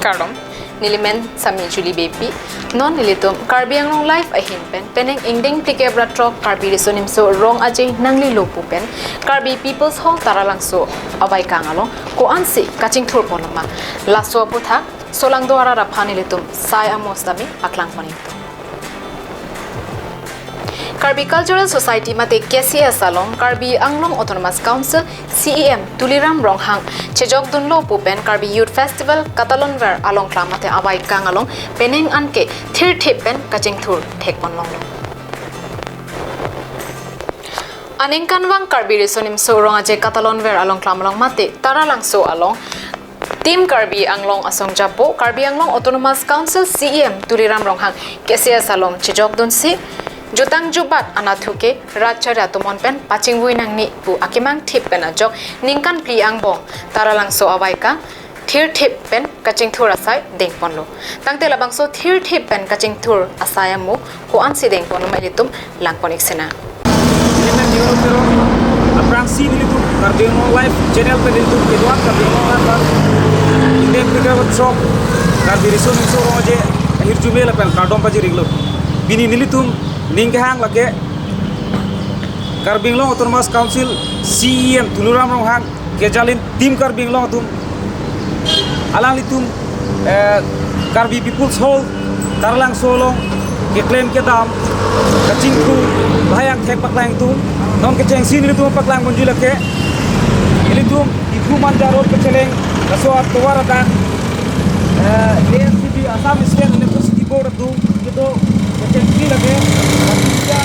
Karom nilimen sami juli bepi non nilitum Karbi Anglong life ahin pen peneng ingding tike bratrok Karbi risonim so rong ajay nangli lopu pen Karbi People's Hall taralang so away kangalong ko ansi kaching thur ponoma laso putha solang doara raphani nilitum sai amostami aklang ponito Karbi Cultural Society mate KCA Salong Karbi Anglong Autonomous Council CEM Tuliram Ronghang Chejok Dunlo Pupen Karbi Youth Festival Katalonwer along klamate awai kangalong peneng anke thir thepen kaching thur thekpon long Anengkanwang Karbi risonim so rongaje Katalonwer along klamalong mate taralang so along Team Karbi Anglong Asong Japo Karbi Anglong Autonomous Council CEM Tuliram Ronghang KCA Salong Chejok Dunsi Jutang jubat anathuke rachara tumon pen paching buinang ni pu akimang thip pen ajok ningkan pli angbong taralang so awai ka thir thip pen kaching thur asai dengponlo tangte labang so thir thip pen kaching thur asaya mu ko ansi dengpono mai litum langponik sena aprang si nilitum Karbi live channel pe nilitum kedua Karbi live indek tiga workshop Karbi risun so roje hir jumela pen kadom paji riglo bini nilitum Ninghang lage Karbi Anglong Autonomous Council CEM Tuliram Ronghang kejalin tim Karbi Anglong tum alang litum Karbi People's Hall tarlang solong ke claim ke dam kaching tu bayang thek paklang tu non ke cheng sin litum paklang munjula ke litum itu manjarot ke cheleng kaswat tuwara dan AFCB Assam State University Board tu itu kecil lagi raja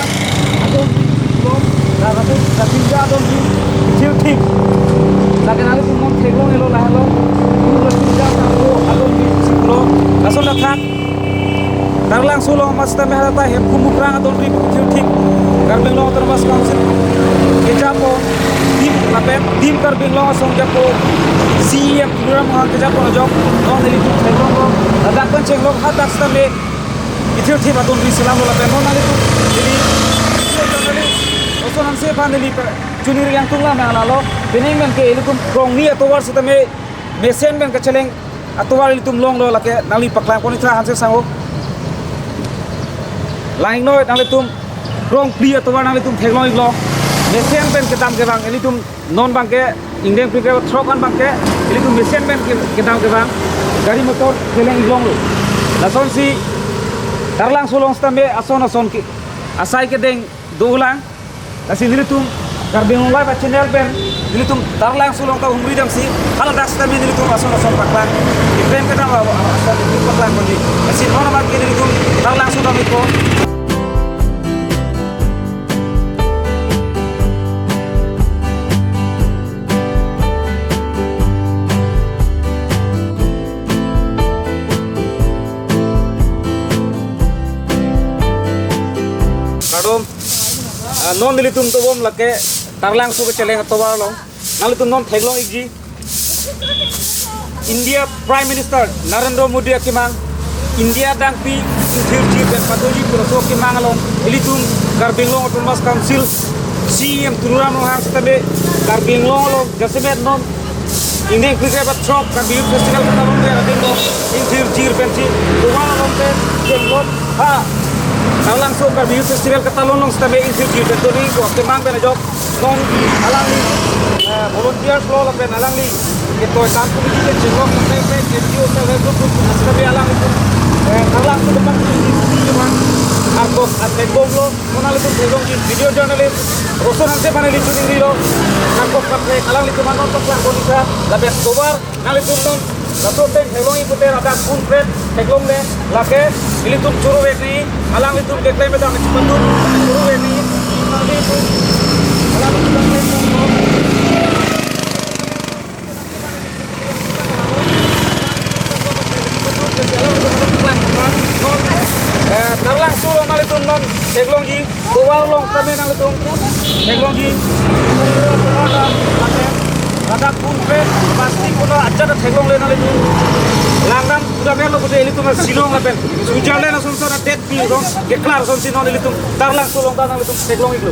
atau belum raja atau kecil tim lagi nanti pun mau tegong elo lah elo raja atau siklo langsung datang tarlang solo mas tameh rata hep kumukrang atau kecil tim Karbi Anglong Autonomous Council kejapo tim lapen tim Karbi Anglong asong japo CEM Tuliram Ronghang kejapo najok non itu tegong lo datang pun cenglong hatak tameh itu tim atau Islam lo lapen non itu jadi Oso namse paneli junir yang tungla me alalo bening men ke ilukum krong ni atau war sitame mesen men keceleng atau war ilutum long lo lake nali paklang ponitra hanse sango laing no nali tum krong pli atau war nali tum theglong iglo mesen men ke dam ke bang ilutum non bang ke indeng pri ke trokan bang ke ilutum mesen men ke dam ke bang gari motor theleng iglong lo lason si tarlang solong stambe ason ki asai ke deng dolang kasi nilitum Karbi Anglong live channel pen nilitum tarlang sulong ka umri dam si hal das tami nilitum ason paklang ibrem ka dam ason paklang kondi kasi ono mak nilitum tarlang sulong iko kadom non nilitum to bom lake tarlang su ke cheleng to warlong nalitum non theglong igji India Prime Minister Narendra Modi akimang India dangpi inthirji ben padoji proso kimang along ilitum Karbi Anglong Autonomous Council CEM Tuliram Ronghang setabe Karbi Anglong lo jasemet non indeng krike bat shop Karbi Youth Festival katalong be adingo inthirji benci to warlong ben jengot ha Tarlang so Karbi Youth Festival Katalonong setabe inthirji bentori ko kimang ben jok non alang li volunteers lo la ben alang li ito tam committee ke jengok sampai ke NGO sampai grup setabe alang itu tarlang so depan teman arko ate gomlo monal itu tegong video journalist roson ante paneli chuning dilo arko kapre alang li teman non paklang bonisa la bet tobar nali tunon Lato ten helong ikute ada pun friend heglong le lake ilitum churu ini alang itum keklai medang cipandur churu ini nanti itu alang itum tarlang sulo nalitum non heglong ji tuwal long kami nalitum heglong ji ada pun friend pasti kuno aja ada teglong le nali langgam udah melo bude ilitum silong apen sujale na sonsona det pi dong deklar son sinon ilitum tarlang sulong tanang ilitum teglong iglo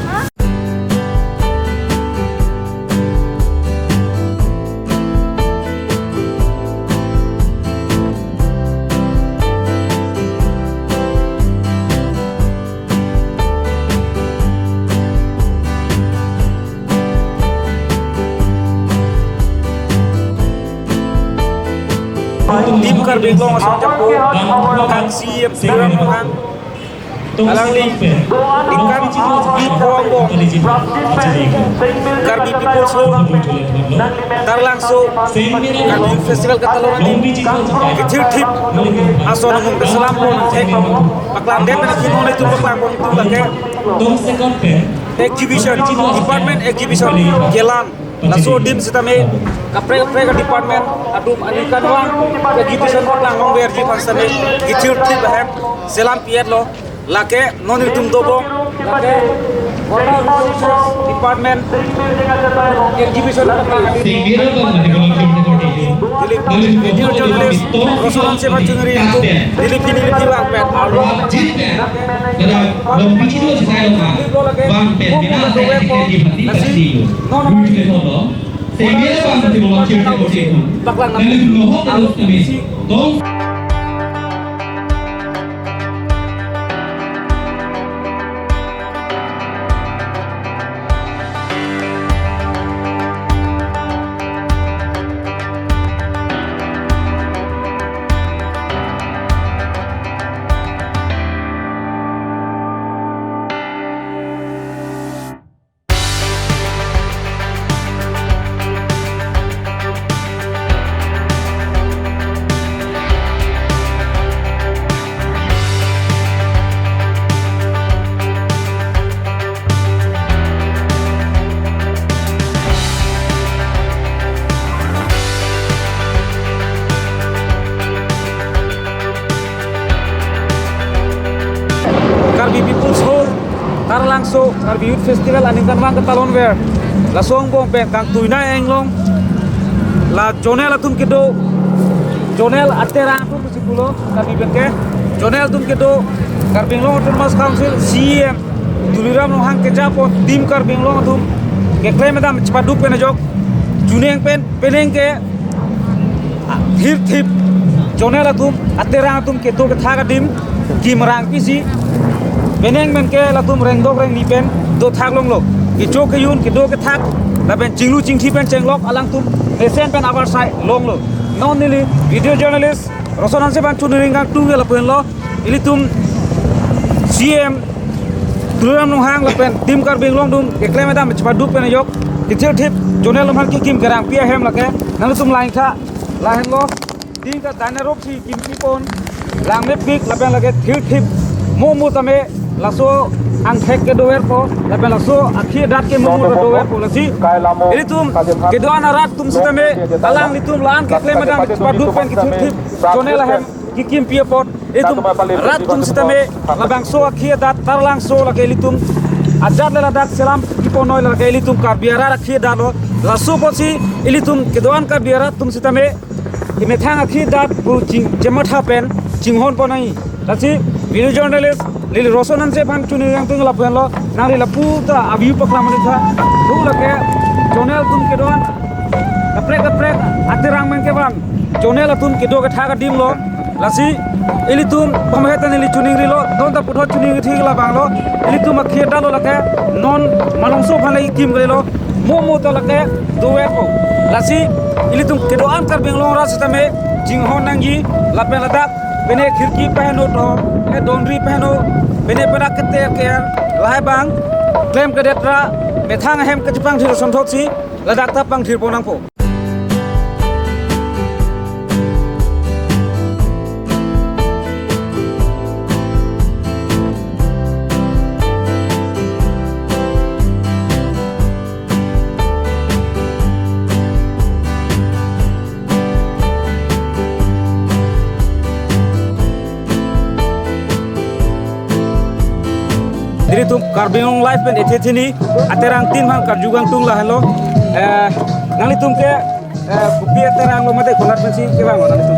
tim karbing long asong japo kang CM turam hang alang li ikan ipo karbi people so tar langso karbi festival Catalonia kecil tip ason ngum keselam pon tek paklan den na kino itu paklan pon tu lage exhibition department exhibition jelan laso dim sitame kapre ka department adum anikan wang exhibition paklan ngom berji pasane kecil tip hem selam piet lo lake non itum dobo lake department exhibition Singira bang di kolom tim video journalist Rosolan Seva Jungri itu dilipini bang pet alro Dalam biji dua saya bang pen bina saya di hati pasti Mungkin kalau Singira bang di kolom tim itu paklan Dan loho terus kami Dong Karbi People's Hall tar langso Karbi Youth Festival aningan wang ketalon wer la song bong pe kang tuina englong la jonel atum kedo jonel atera atum sikulo Karbi benke jonel tum kedo Karbi long Autonomous Council CM tuliram long hang kejapo tim Karbi long atum ke claim madam chpadu pe najok juneng pen peneng ke hir thip jonel atum atera atum kedo ke thaga dim kimrang pisi beneng men ke latum reng dok reng ni pen do thak long lok ki chok ke yun ki do ke thak la ben chinglu ching thi pen cheng lok alang tum esen pen abar sai long lo non nili video journalist rosonan se ban chu ring gang tu la pen lo ili tum CM turam nong hang la pen tim kar bing long dum ke klem dam chpa du pen yok ki chel thip jonel lom har ki kim garang pia hem la ke nang tum lain kha la hen lo ting ka dane rop si kim ki pon lang me pik la pen la ke thil thip mo tame laso ang thek ke doer po la bela so akhi dat ke mo doer po lasi ini tum ke doan rat tum sitame alang litum lan ke klem madam padu pen ki thip jonela hem ki kim pia pot itu rat tum sitame la bang so akhi dat tarlang so la ke litum ajat la dat selam ki ponoi la ke litum kar biara akhi dalo la so posi ilitum ke doan kar biara tum sitame ime thang akhi dat bu ching jematha pen chinghon ponai lasi video journalist lili rosonan se pan chuni yang tung la pen lo nang la puta abiu pakla mani tha du la ke jonel tum ke don kaprek atirang men ke ban jonel tum ke do ke tha ga dim lo lasi ili tum pamhetan ili chuni ri lo don ta putho chuni thi la bang lo ili tum akhe da lo la ke non malong so phan lai kim gre lo mo to la ke do we ko lasi ili tum ke do an kar beng lo ra sitame jing hon nang ji la pe la dak bene khirki pehno to e donri pehno bene pera kete ke lai bang klem ke detra bethang hem ke jipang thir son thoksi ladak ta pang thir ponang po Jadi tu karbing live pen ethe thini aterang tin hang karjugang tung la hello ngali tum ke bupi aterang lo mate kholat pensi ke bang ngali tum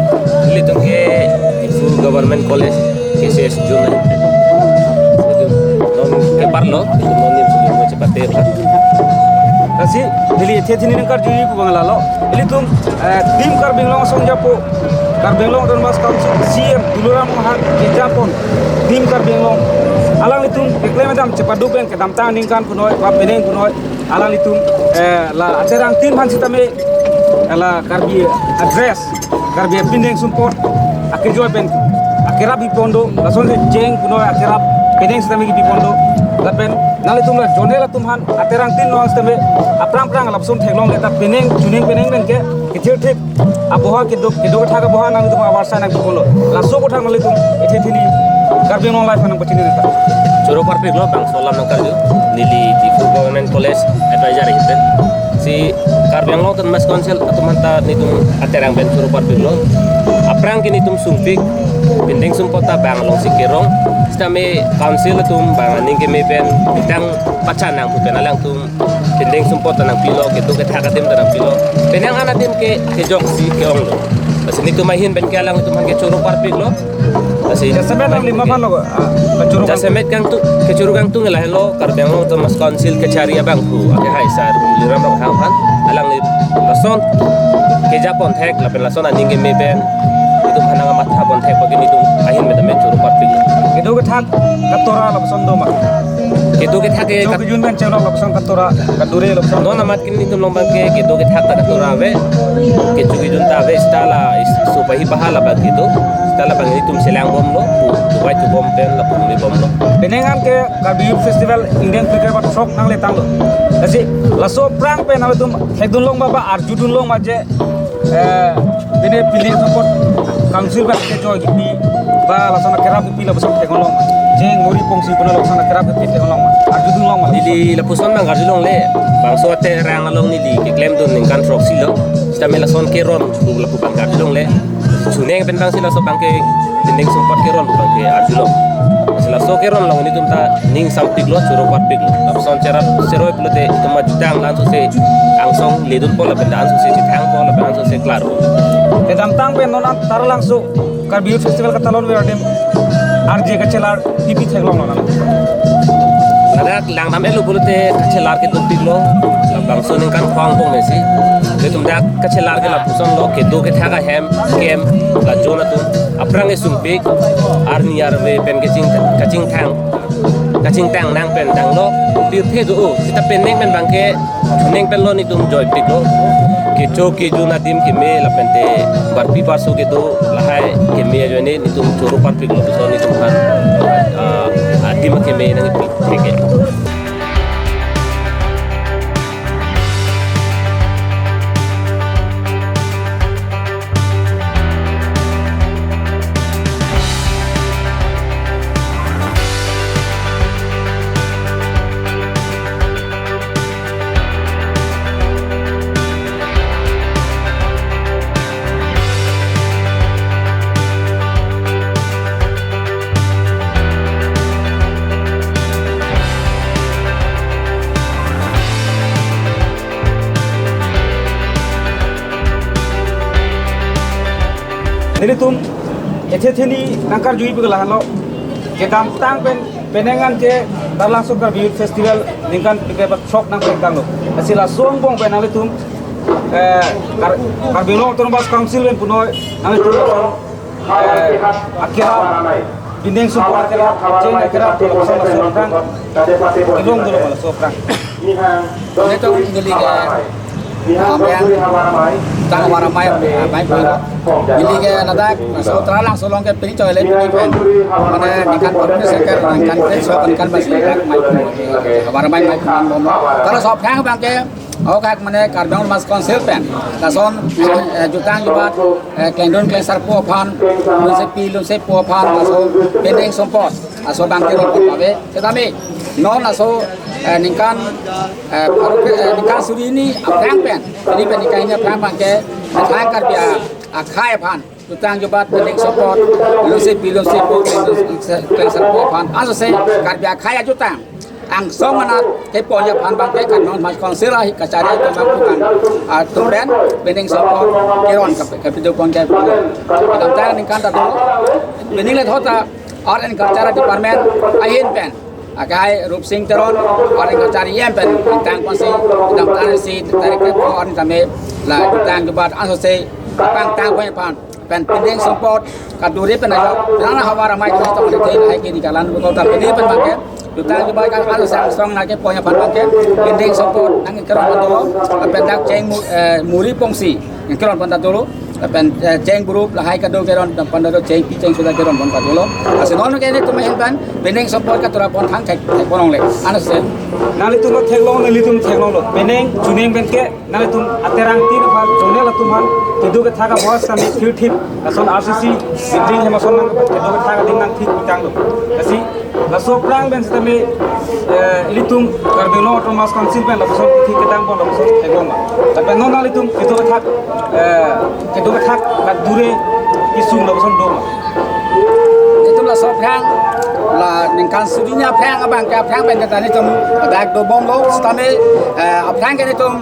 Ili tung ke Ifu Government College KCS Jumlah itu non ke parlo itu non yang sudah mau cepat lah kasi dili ethe thini nang karjugi ku bang la lo ili tum tim karbing long song japo karbing long Autonomous Council CM duluram hang ke japon tim karbing long alang litum ekle madam cepat dupen ke dam tang ningkan kunoi wa peneng kunoi alang litum la aterang tin han sitame la karbi address karbi pindeng support akhir joy pen akhirap bipondo lason jeng kuno akhirap pindeng sistem gi bipondo lapen nali tumla jonela tumhan aterang tin no sistem aprang lapsun theglong leta pindeng juning pindeng nen ke kithir thik aboha ke dok thaga boha nang tum awarsa nang bipondo laso ko thang nali tum ethe thini karbi no life nang bachini neta Choro parpik lo bang solam nang karju nili di government college advisor hiten si karbiang lo tan mas council atau manta nitum aterang ben choro parpik lo aprang kini tum sumpik binding sumpota bang long sikirong stame council tum bang aning ke me ben bitang pacan nang puten alang tum binding sumpota nang pilo ke tu ke thakatim nang pilo benang anatim ke jong si ke ong lo basi nitum mahin ben ke alang tum ke choro parpik lo basi jasemet nang lima pan lo kacuru jasemet kang tu kecuru kang tu ngelah lo karbiang lo tum mas council ke cari abang ku ake hai sar liram lo hang han alang ni lason ke japon thek lapen lason aning ke me ben itu hananga matha bon thek bagini tum ahin me dame choro parpik lo ke do ke thak katora lapson do ma kedo ke thake jo ke jun ben chelo lapson katora kadure lapson no namat kini tum lombang ke kedo ke thak ta torave ke chugi junta ve stala so bahi bahala ba kedo stala bang ini tum selang bom lo tuai tu bom pen la pum bom lo Penengan ke Karbi Youth Festival Indian Cricket Bat Shock nang letang lo. Kasi laso prang pe nang tum hedun long baba arjudun long maje bene pilih support council ba ke joy giti ba laso na kerap pilih besok te long. Jeng muri pongsi puna laso na kerap pilih te long arjudun long ma. di lapuson bang garjulong le bang so te rang along ni di ke claim dun ning kan frog silo sta mela son ke ron bu lapu bang garjulong le suneng pen bang sila so bang ke dinding support ke ron bang ke arjulong sila so ke ron long ni tum ta ning sampik lo choro parpik lo lapuson cerap seroi plote tum majutang lan so se angsong ledun pola pen an so se chitang pola pen so se claro Ke damtang pe nona tar langsung Karbi Youth Festival katalon weradim RJ kacelar pipi theglong nona. Nadak lang nam elu bulte kacelar ke tum piglo bang so ning kan khwang bong mesi le tum dak kacelar ke lapuson lo ke do ke thaga hem kem la jona tum aprang e sumpik arni yar ve pen ke kacing tang nang pen dang lo pir phe do sita pen neng pen bang ke neng pen lo ni tum joy piglo ke cho ke juna dim ke me la pen te barpi parso ke do la hai ke me jo ni tum choro par piglo so ni tum kan adim ke me nang pike Jadi tum ethe theni nangkar jui pe lahan lo ke damtang pen penengan ke tar langsung Karbi Youth Festival ningkan Cricket Bat Shock nang petang lo. Asila suang bong pe nang tum Karbi Long Autonomous Council pen puno nang tum akhirnya bindeng support akhirnya jeng akhirnya to langsung langsung prang ilong dulu malah so prang. Itu ngeli ke tang waramai mai pilo ili ke nadak so tralang so long ke pili coy le pili pen mana nikan porne seker nikan ke so kan basi mai waramai mai mom kalau so phang bang ke kak mana Karbiang mas council pen lason jutang jubat kendon klesar po phan lun se po phan laso pending support aso bang ke ro pabe tetapi non aso ningkan suri ini aprang pen ini pen nikahnya aprang bangke thang Karbia akhai phan tutang jobat pending support lose pilon se po klesar po phan aso se Karbia khaya jutang ang songanat ke ponya phan bangke kan non mas council hi kacari to bukan tumben pending support keron ke pido pon ke dalam tang ningkan ta pending le thota art and culture department ahin pen akai rup sing teron orang kacari yang pen tang konsi dalam tanah si tarik ke orang tame la tang jubat asose tang punya pan pending support kaduri penayo nana hawara mai ko to te hai ke dikalan ko ta pending pen bangke tang jubat kan asose strong nake punya pan bangke pending support ang keron dulu pendak ceng muri pongsi keron pan dulu เป็นเจงกรุ๊ปละให้กันดูกันปันดูเจงพี่เจงสุดากันบนปัดดูลอาศัยน้องนั่นแกนี่ตัวไม่เห็นกันเป็นเองสปอร์ตกับตัวปอนทั้งแท็กปอนองเลยอันนั้นเสร็จ Nali tum theklong nali tum theklong lo beneng juneng ben ke nali tum aterang tin phal jone la tum han kidu ke thaga boss kami thir thip ason RCC building hema son nang kidu ke thaga ding nang thik bitang lo asi la so prang ben stame litum karbino autonomous council ben la so thik ke dang bon la so theklong ma ta ben non nali tum kidu ke thak la dure isung la son do ma itu lah soprang lah ningkan sudinya prang abang ke prang ben tadi tum dak do bom lo stame prang ke tum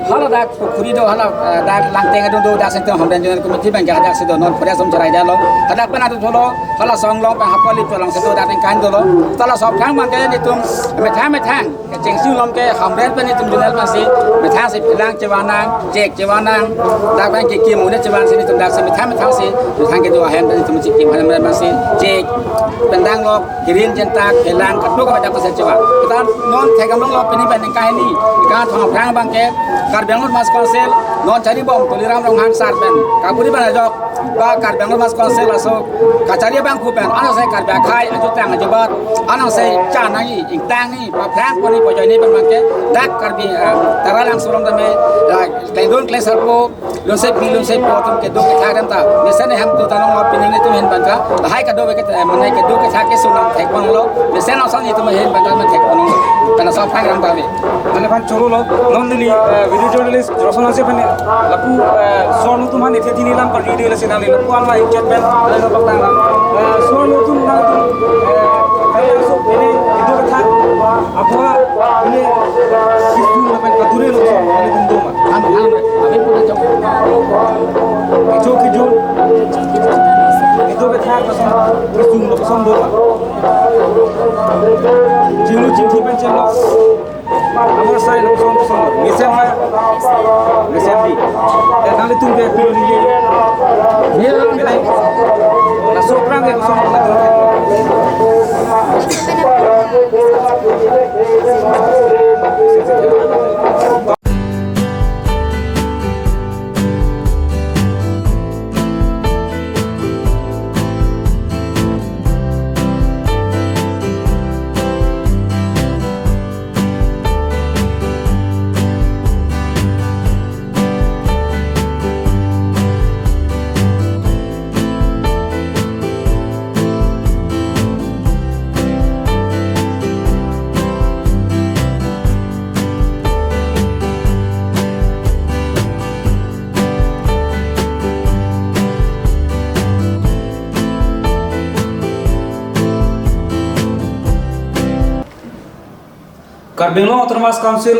hala dak kuri do hala dak langteng do dak sentuh hamdan jonan komiti ben ke dak sedo non pada som cerai dah lo dak pen adu tholo hala song long ben hapoli to lang sedo dak ningkan do lo tala soprang bang ke tum me thang ke jeng siu lom ke hamdan ben tum jonan masih me thang se pilang cewanang jek cewanang dak ben ke kim ne cewan sini tum dak se me thang se thang ke do hem ben tum cikim han masih jek pendang lo kirin jenta kelang kadu ka pada pasal cewa kita non thegam lo pini ben kai ni ka thong prang bang ke kar bengalur mas konsel non cari bom tuliram rong hang sar ben kapuri ban ajok ba kar bengalur mas konsel aso kacari bang ku ben ana sai kar ba khai aju tang aju bat ana sai cha na ni ing tang ni ba prang pani pojoi ni ben bang ke dak kar bi taralang suram dame tendon klesar po lo sai pilon sai po tum ke do ke thagam ta misane ham tu tanong lo pini ni tu hen ban ka hai ka do ke manai ke do ke thak ke sunam thek bang lo misane asan ni tu hen ban ka thek bang lo kana sa phang ram ta be nale ban choro lo non dili video journalist rosona se phane lapu sonu tum han ethe thini lam par video le sinali lapu an la chat ben ale no bakang lam sonu tum na tum kaya so bene itu ka apwa ini sisu la ban ka dure lo so ale tum do ma am ame pun jok kijo itu ka thak ka so sisu lo so do ma jilu jing thi ban chen lo amar sai lo so mesen ma mesen di dan nali tum be pilo ni ye la so prang ke so la do Karbinglong Autonomous Council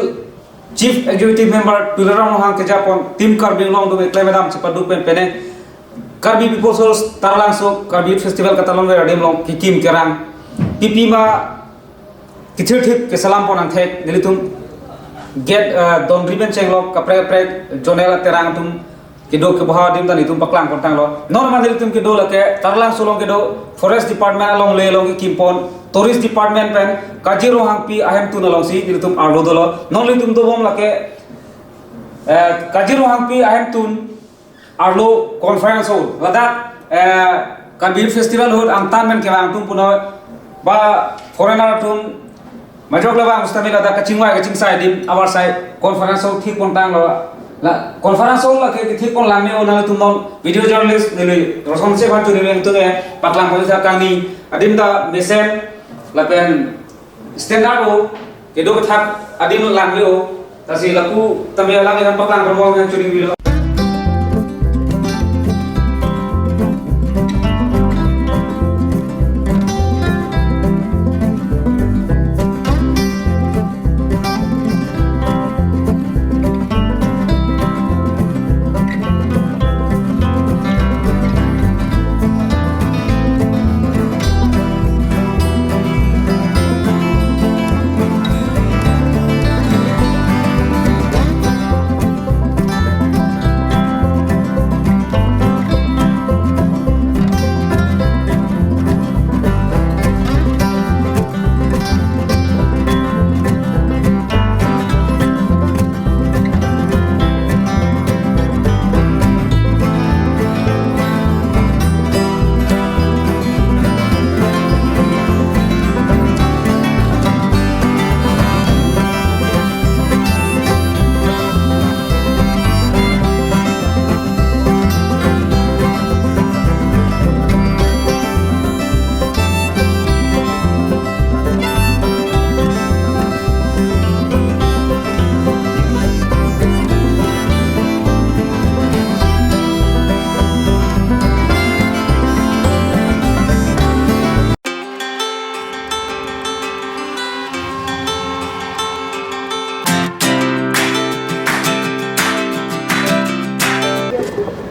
Chief Executive Member Tuliram Mohang Kejapon Tim Karbinglong do Klevadam Chipadu Pen Pene Karbi People Source Taralangso Karbi Festival Katalon Ver Demlong Kikim Kerang Pipima Kitir Tip Kesalam Pon Antek Nilitum Get Don Riben Chenglok Kapre Prek Jonela Terang Tum Kido ke bahawa dim dan itu baklang kontang lo normal nilitum kido la ke Taralangso long kido Forest Department along le long Kimpon Tourist Department pen Kajiro hangpi ahem tu nalong si nilitum arlo dolo non nilitum do bom la ke Kajiro hangpi ahem tun arlo conference hol ladak Karbi Festival hol angtan men ke angtum puno ba foreigner tun majok lawang mustami ladak kacingwa kacingsai dim awar sai conference hol thik kontang lo la conference hol la ke thik kon lamne ona tum non video journalist nili roson se ban tu nili tu ne patlang ko sa kami adim da mesen la pen standard ho ke do thak adim lamne ho tasi laku tamia langi han patlang ko mo ngan churi bilo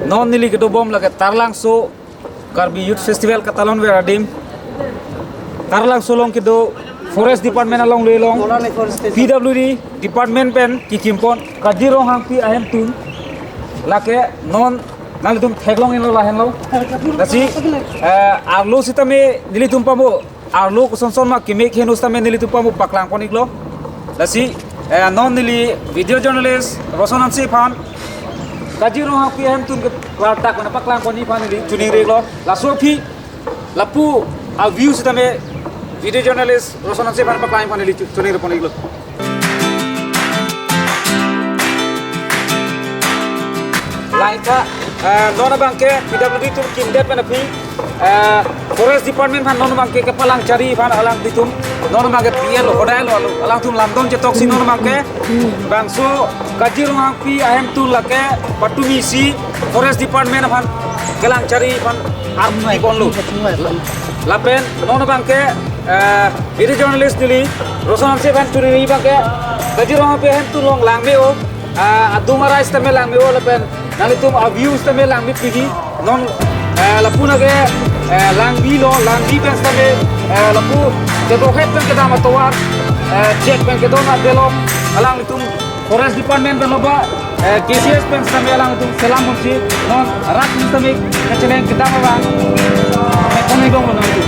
non nili ke do bom la ke tarlang so Karbi Youth Festival Katalon Ver Adim tarlang so long ke do Forest Department along le long PWD Department pen ki kimpon kajirong hang pi ahem tun la ke non nali tum theglong in lo la hen lo dasi arlo sitame nili tum pamo arlo ko son ma ki me khenu stame nili tum pamo paklang konik lo dasi non nili video journalist Rosanan Si Phan kajirong hang pi ahem tun ke warta ko na paklang koni phan nili tuning re lo la so phi lapu a view sitame video journalist Rosanan Si Phan paklang phan nili tuning re konik lo laika nona bangke PWD tum kindet pen api Forest Department phan nona bangke ke palang cari phan alang ditum nona bangke PL hodai lo alang tum lamdon jetok si nona bangke bangso kajirong api ahem tu lake patumi si Forest Department phan kelang cari phan armi konlu lapen nona bangke video journalist dili Rosanan Si Phan turi bangke kajirong api ahem tu long langmeo adumara istame langmeo lapen nang itum views tame langbi pigi non lapuna ke langbi lo langbi pen tame lapu de rohet pen kita matawar check pen kita na delom alang itum Forest Department pen loba KCS pen tame alang itum selam munci non rat tame kecileng kita mawang koni dong non itu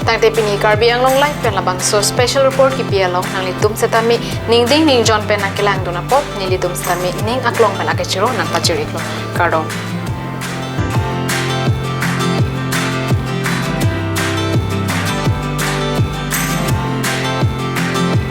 tangte pini Karbi Anglong live pen labang so special report ki pialong nang litum setami ning ding ning John pen nakilang dona pot ni litum setami ning aklong pen akechiro nang pachiriklo kardong